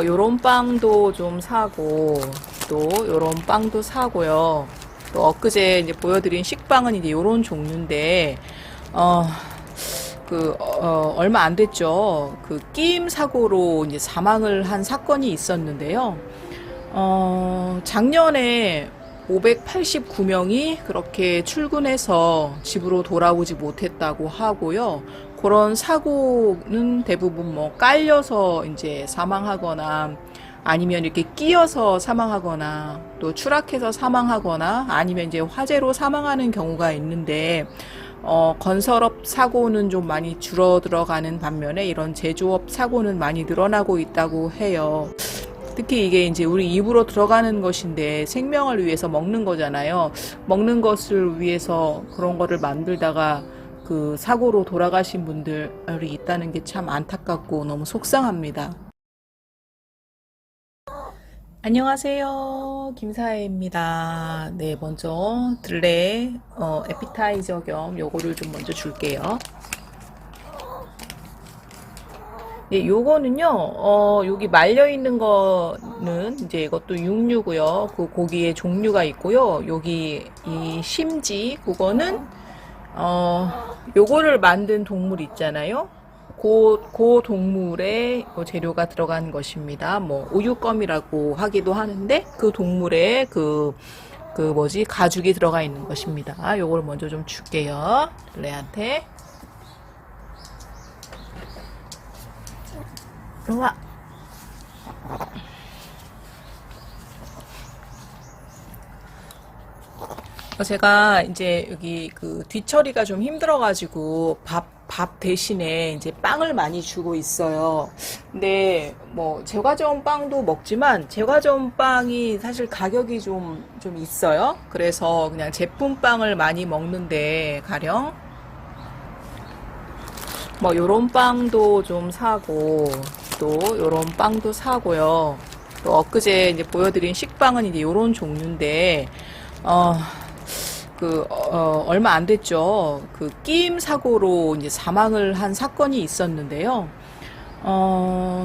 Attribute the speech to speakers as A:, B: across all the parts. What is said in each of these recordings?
A: 요런 빵도 좀 사고, 또 요런 빵도 사고요. 또 엊그제 이제 보여드린 식빵은 이제 요런 종류인데, 어, 얼마 안 됐죠. 그 끼임 사고로 이제 사망을 한 사건이 있었는데요. 작년에 589명이 그렇게 출근해서 집으로 돌아오지 못했다고 하고요. 그런 사고는 대부분 뭐 깔려서 이제 사망하거나 아니면 이렇게 끼어서 사망하거나 또 추락해서 사망하거나 아니면 이제 화재로 사망하는 경우가 있는데 건설업 사고는 좀 많이 줄어들어가는 반면에 이런 제조업 사고는 많이 늘어나고 있다고 해요. 특히 이게 이제 우리 입으로 들어가는 것인데 생명을 위해서 먹는 거잖아요. 먹는 것을 위해서 그런 거를 만들다가 그 사고로 돌아가신 분들이 있다는 게 참 안타깝고 너무 속상합니다. 안녕하세요. 김사혜입니다. 네, 먼저 들레 에피타이저 겸 요거를 좀 먼저 줄게요. 예, 요거는요, 여기 말려있는 거는, 이제 이것도 육류고요. 그 고기의 종류가 있고요. 여기 이 심지, 그거는, 요거를 만든 동물 있잖아요. 그 동물의 재료가 들어간 것입니다. 뭐, 우유껌이라고 하기도 하는데, 그 동물의 그 뭐지, 가죽이 들어가 있는 것입니다. 요걸 먼저 좀 줄게요. 레한테. 우와. 제가 이제 여기 그 뒤처리가 좀 힘들어가지고 밥 대신에 이제 빵을 많이 주고 있어요. 근데 뭐 제과점 빵도 먹지만 제과점 빵이 사실 가격이 좀 있어요. 그래서 그냥 제품 빵을 많이 먹는데 가령 뭐 요런 빵도 좀 사고 또 요런 빵도 사고요. 또 엊그제 이제 보여드린 식빵은 이제 요런 종류인데 어, 얼마 안 됐죠. 그 끼임 사고로 이제 사망을 한 사건이 있었는데요.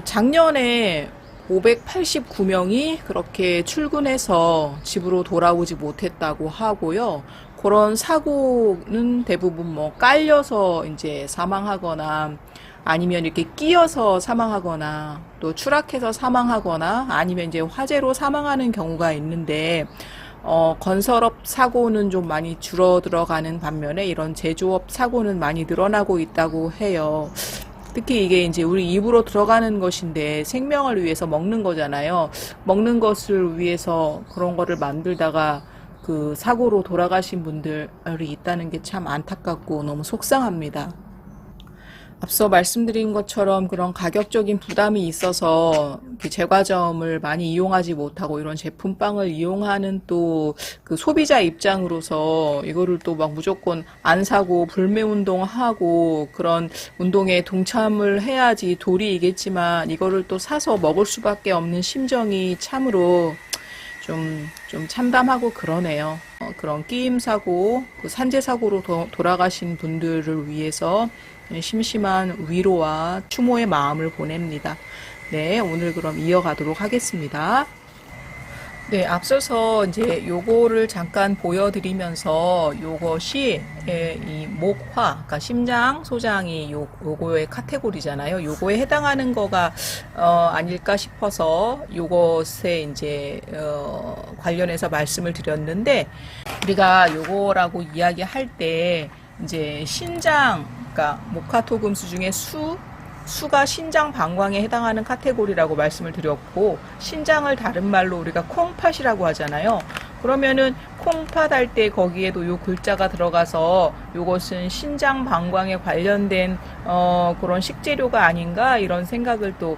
A: 작년에 589명이 그렇게 출근해서 집으로 돌아오지 못했다고 하고요. 그런 사고는 대부분 뭐 깔려서 이제 사망하거나 아니면 이렇게 끼어서 사망하거나 또 추락해서 사망하거나 아니면 이제 화재로 사망하는 경우가 있는데 건설업 사고는 좀 많이 줄어들어가는 반면에 이런 제조업 사고는 많이 늘어나고 있다고 해요. 특히 이게 이제 우리 입으로 들어가는 것인데 생명을 위해서 먹는 거잖아요. 먹는 것을 위해서 그런 거를 만들다가 그 사고로 돌아가신 분들이 있다는 게 참 안타깝고 너무 속상합니다. 앞서 말씀드린 것처럼 그런 가격적인 부담이 있어서 제과점을 많이 이용하지 못하고 이런 제품빵을 이용하는 또 그 소비자 입장으로서 이거를 또 막 무조건 안 사고 불매운동하고 그런 운동에 동참을 해야지 도리이겠지만 이거를 또 사서 먹을 수밖에 없는 심정이 참으로 좀 참담하고 그러네요. 그런 끼임 사고, 그 산재 사고로 돌아가신 분들을 위해서 심심한 위로와 추모의 마음을 보냅니다. 네, 오늘 그럼 이어가도록 하겠습니다. 네, 앞서서 이제 요거를 잠깐 보여드리면서 요것이 이 목화, 그러니까 심장, 소장이 요거의 카테고리잖아요. 요거에 해당하는 거가 아닐까 싶어서 요것에 이제 관련해서 말씀을 드렸는데 우리가 요거라고 이야기할 때 이제 신장, 그러니까 모카토금수 중에 수가 신장 방광에 해당하는 카테고리라고 말씀을 드렸고 신장을 다른 말로 우리가 콩팥이라고 하잖아요. 그러면은 콩팥 할 때 거기에도 요 글자가 들어가서 요것은 신장 방광에 관련된 그런 식재료가 아닌가 이런 생각을 또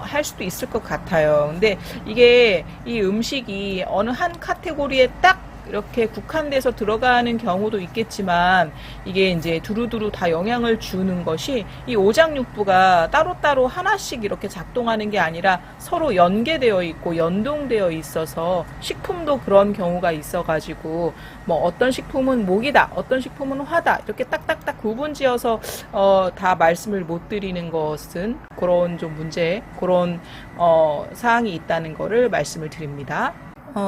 A: 할 수도 있을 것 같아요. 근데 이게 이 음식이 어느 한 카테고리에 딱 이렇게 국한돼서 들어가는 경우도 있겠지만 이게 이제 두루두루 다 영향을 주는 것이 이 오장육부가 따로따로 하나씩 이렇게 작동하는 게 아니라 서로 연계되어 있고 연동되어 있어서 식품도 그런 경우가 있어가지고 뭐 어떤 식품은 목이다, 어떤 식품은 화다 이렇게 딱딱딱 구분지어서 다 말씀을 못 드리는 것은 그런 좀 문제, 그런 사항이 있다는 거를 말씀을 드립니다.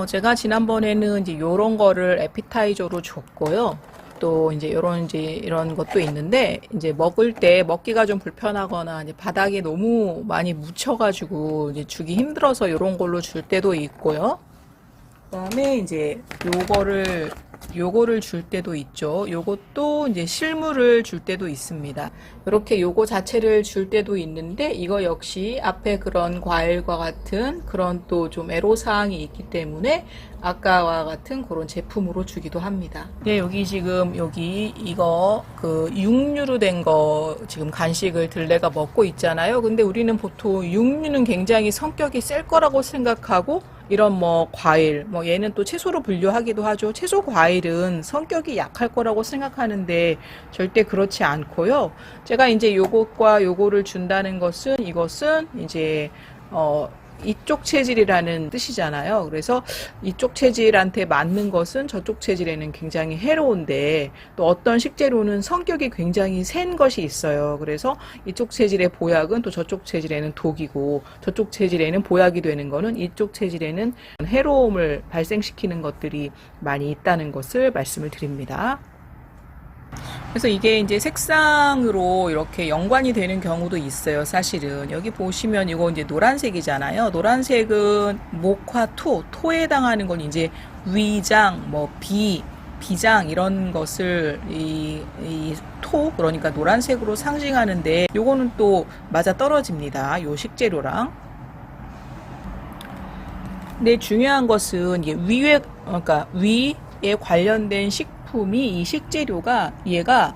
A: 제가 지난번에는 이제 요런 거를 에피타이저로 줬고요. 또 이제 이런 것도 있는데 이제 먹을 때 먹기가 좀 불편하거나 이제 바닥에 너무 많이 묻혀가지고 이제 주기 힘들어서 요런 걸로 줄 때도 있고요. 그다음에 이제 요거를 줄 때도 있죠. 요것도 이제 실물을 줄 때도 있습니다. 이렇게 요거 자체를 줄 때도 있는데 이거 역시 앞에 그런 과일과 같은 그런 또 좀 애로사항이 있기 때문에 아까와 같은 그런 제품으로 주기도 합니다. 네, 여기 지금 이거 그 육류로 된 거 지금 간식을 들레가 먹고 있잖아요. 근데 우리는 보통 육류는 굉장히 성격이 셀 거라고 생각하고 이런 뭐 과일, 뭐 얘는 또 채소로 분류하기도 하죠. 채소 과일은 성격이 약할 거라고 생각하는데 절대 그렇지 않고요. 제가 이제 요것과 요거를 준다는 것은 이것은 이제 이쪽 체질이라는 뜻이잖아요. 그래서 이쪽 체질한테 맞는 것은 저쪽 체질에는 굉장히 해로운데 또 어떤 식재료는 성격이 굉장히 센 것이 있어요. 그래서 이쪽 체질의 보약은 또 저쪽 체질에는 독이고 저쪽 체질에는 보약이 되는 거는 이쪽 체질에는 해로움을 발생시키는 것들이 많이 있다는 것을 말씀을 드립니다. 그래서 이게 이제 색상으로 이렇게 연관이 되는 경우도 있어요. 사실은 여기 보시면 이거 이제 노란색이잖아요. 노란색은 목화 토에 해당하는 건 이제 위장, 뭐 비장 이런 것을 이 토, 그러니까 노란색으로 상징하는데 요거는 또 맞아 떨어집니다. 요 식재료랑. 근데 중요한 것은 이게 그러니까 위에 관련된 식품이 이 식재료가 얘가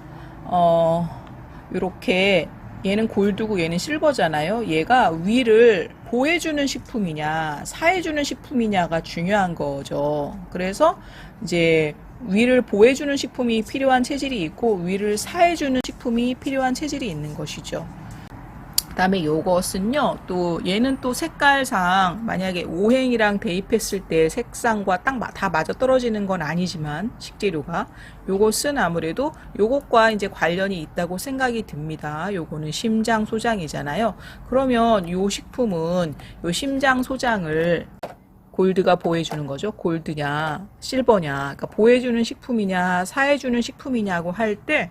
A: 이렇게 얘는 골드고 얘는 실버잖아요. 얘가 위를 보호해주는 식품이냐 사해주는 식품이냐가 중요한 거죠. 그래서 이제 위를 보호해주는 식품이 필요한 체질이 있고 위를 사해주는 식품이 필요한 체질이 있는 것이죠. 그 다음에 요것은요, 또 얘는 또 색깔상 만약에 오행이랑 대입했을 때 색상과 딱 다 맞아 떨어지는 건 아니지만 식재료가 요것은 아무래도 요것과 이제 관련이 있다고 생각이 듭니다. 요거는 심장 소장이잖아요. 그러면 요 식품은 요 심장 소장을 골드가 보호해주는 거죠. 골드냐 실버냐, 그러니까 보호해주는 식품이냐 사해주는 식품이냐고 할 때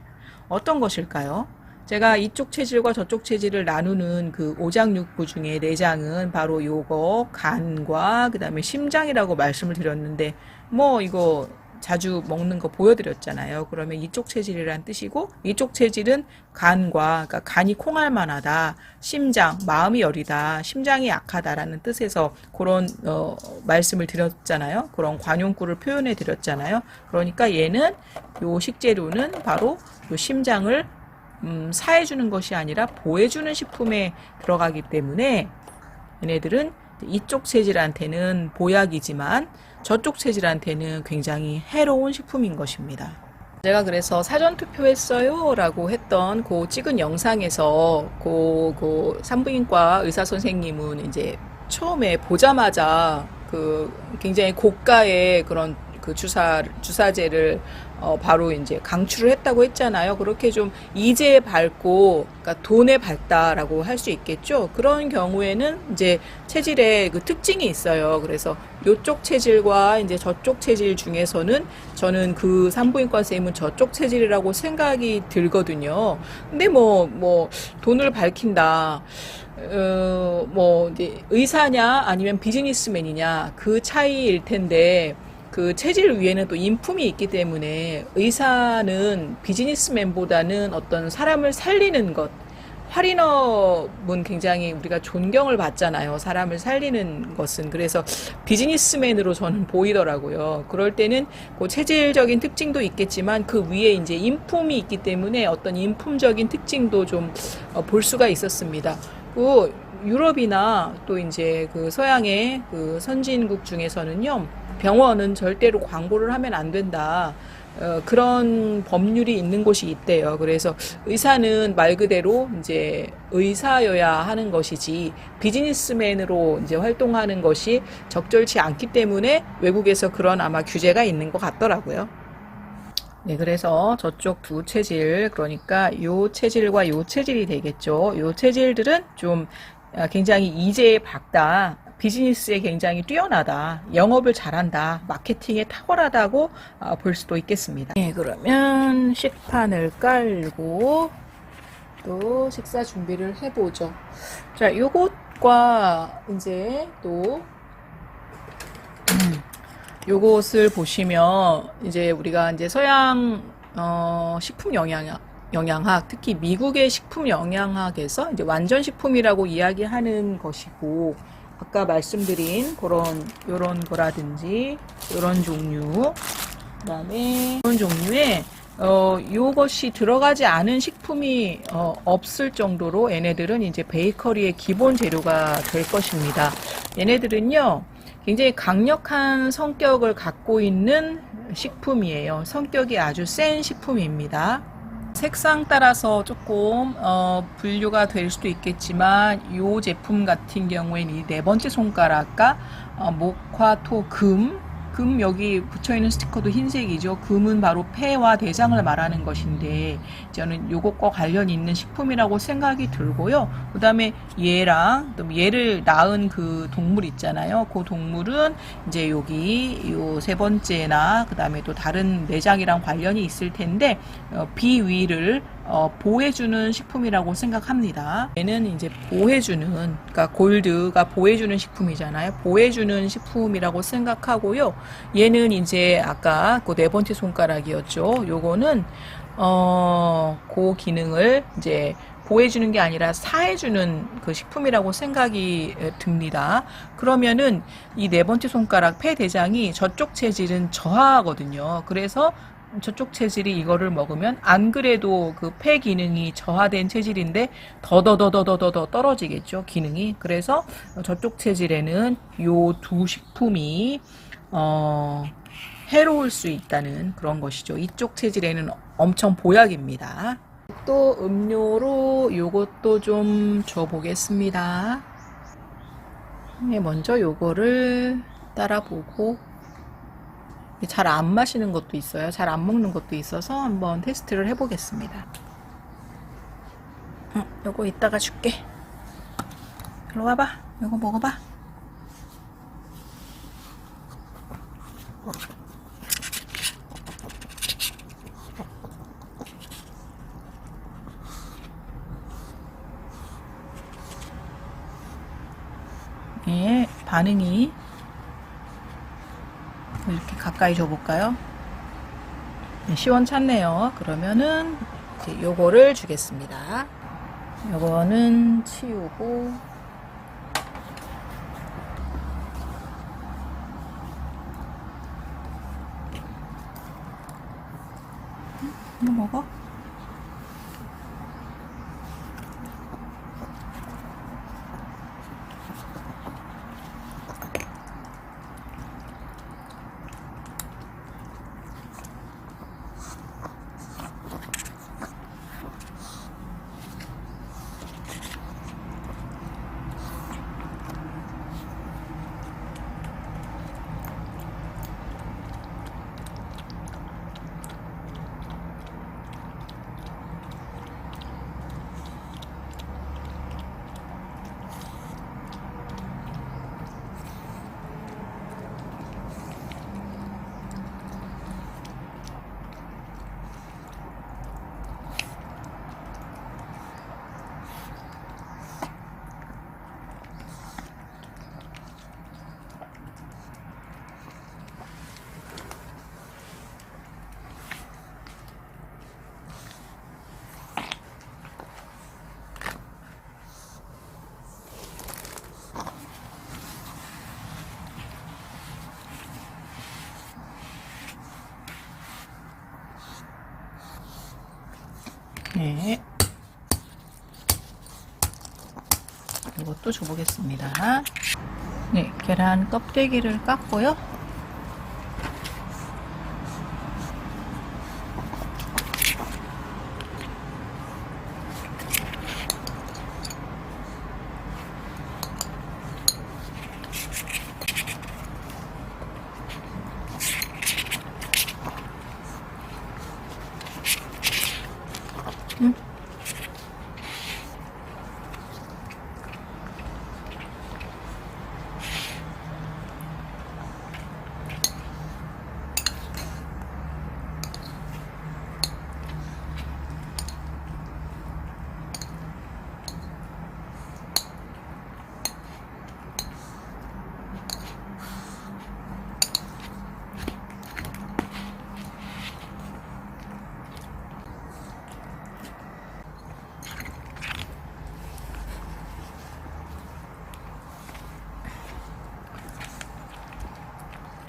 A: 어떤 것일까요? 제가 이쪽 체질과 저쪽 체질을 나누는 그 오장육부 중에 내장은 바로 요거 간과 그 다음에 심장이라고 말씀을 드렸는데 뭐 이거 자주 먹는 거 보여드렸잖아요. 그러면 이쪽 체질이란 뜻이고 이쪽 체질은 간과, 그러니까 간이 콩알만하다, 심장, 마음이 여리다, 심장이 약하다라는 뜻에서 그런 말씀을 드렸잖아요. 그런 관용구를 표현해 드렸잖아요. 그러니까 얘는 요 식재료는 바로 요 심장을 사해주는 것이 아니라 보호해주는 식품에 들어가기 때문에 얘네들은 이쪽 체질한테는 보약이지만 저쪽 체질한테는 굉장히 해로운 식품인 것입니다. 제가 그래서 사전투표했어요 라고 했던 그 찍은 영상에서 그 산부인과 의사 선생님은 이제 처음에 보자마자 그 굉장히 고가의 그런 그 주사제를 바로 이제 강추를 했다고 했잖아요. 그렇게 좀 이제에 밝고, 그러니까 돈에 밝다라고 할 수 있겠죠. 그런 경우에는 이제 체질의 그 특징이 있어요. 그래서 요쪽 체질과 이제 저쪽 체질 중에서는 저는 그 산부인과 선생님은 저쪽 체질이라고 생각이 들거든요. 근데 뭐 돈을 밝힌다. 뭐 이제 의사냐 아니면 비즈니스맨이냐 그 차이일 텐데 그 체질 위에는 또 인품이 있기 때문에 의사는 비즈니스맨보다는 어떤 사람을 살리는 것, 할인업은 굉장히 우리가 존경을 받잖아요. 사람을 살리는 것은. 그래서 비즈니스맨으로 저는 보이더라고요. 그럴 때는 그 체질적인 특징도 있겠지만 그 위에 이제 인품이 있기 때문에 어떤 인품적인 특징도 좀 볼 수가 있었습니다. 그 유럽이나 또 이제 그 서양의 그 선진국 중에서는요, 병원은 절대로 광고를 하면 안 된다. 그런 법률이 있는 곳이 있대요. 그래서 의사는 말 그대로 이제 의사여야 하는 것이지 비즈니스맨으로 이제 활동하는 것이 적절치 않기 때문에 외국에서 그런 아마 규제가 있는 것 같더라고요. 네, 그래서 저쪽 두 체질, 그러니까 요 체질과 요 체질이 되겠죠. 요 체질들은 좀 굉장히 이재에 밝다. 비즈니스에 굉장히 뛰어나다. 영업을 잘한다. 마케팅에 탁월하다고 볼 수도 있겠습니다. 네, 그러면 식판을 깔고 또 식사 준비를 해보죠. 자, 요것과 이제 또 요것을 보시면 이제 우리가 이제 서양 식품 영양학, 특히 미국의 식품 영양학에서 이제 완전 식품이라고 이야기하는 것이고, 아까 말씀드린 그런 요런 거라든지 요런 종류, 그다음에 이런 종류의 요것이 들어가지 않은 식품이 없을 정도로 얘네들은 이제 베이커리의 기본 재료가 될 것입니다. 얘네들은요, 굉장히 강력한 성격을 갖고 있는 식품이에요. 성격이 아주 센 식품입니다. 색상 따라서 조금 분류가 될 수도 있겠지만 이 제품 같은 경우에는 이 네 번째 손가락과 목화토 금 여기 붙여있는 스티커도 흰색이죠. 금은 바로 폐와 대장을 말하는 것인데 저는 요것과 관련 있는 식품이라고 생각이 들고요. 그 다음에 얘랑 얘를 낳은 그 동물 있잖아요. 그 동물은 이제 여기 요 세 번째나 그 다음에 또 다른 내장이랑 관련이 있을 텐데 비위를 보호해주는 식품이라고 생각합니다. 얘는 이제 보호해주는, 그러니까 골드가 보호해주는 식품이잖아요. 보호해주는 식품이라고 생각하고요. 얘는 이제 아까 그 네 번째 손가락이었죠. 요거는 그 기능을 이제 보호해주는 게 아니라 사해주는 그 식품이라고 생각이 듭니다. 그러면은 이 네 번째 손가락 폐대장이 저쪽 체질은 저하거든요. 그래서 저쪽 체질이 이거를 먹으면 안 그래도 그 폐 기능이 저하된 체질인데 더더더더더더 떨어지겠죠, 기능이. 그래서 저쪽 체질에는 요 두 식품이 해로울 수 있다는 그런 것이죠. 이쪽 체질에는 엄청 보약입니다. 또 음료로 요것도 좀 줘보겠습니다. 네, 먼저 요거를 따라보고, 잘 안 마시는 것도 있어요. 잘 안 먹는 것도 있어서 한번 테스트를 해보겠습니다. 요거 이따가 줄게. 일로 와봐. 요거 먹어봐. 예, 반응이 이렇게 가까이 줘볼까요? 네, 시원찮네요. 그러면은 이제 요거를 주겠습니다. 요거는 치우고, 이거 먹어? 네. 이것도 줘보겠습니다. 네, 계란 껍데기를 깎고요.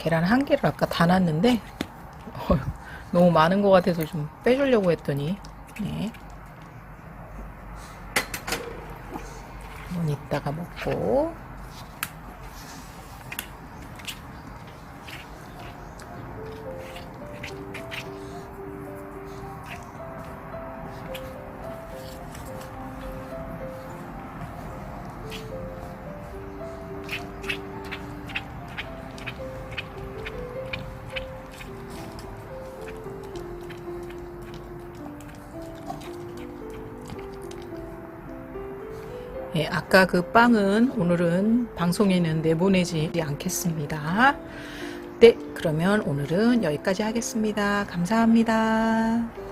A: 계란 한 개를 아까 다 놨는데 너무 많은 것 같아서 좀 빼주려고 했더니 네. 한번 이따가 먹고 예, 아까 그 빵은 오늘은 방송에는 내보내지 않겠습니다. 네, 그러면 오늘은 여기까지 하겠습니다. 감사합니다.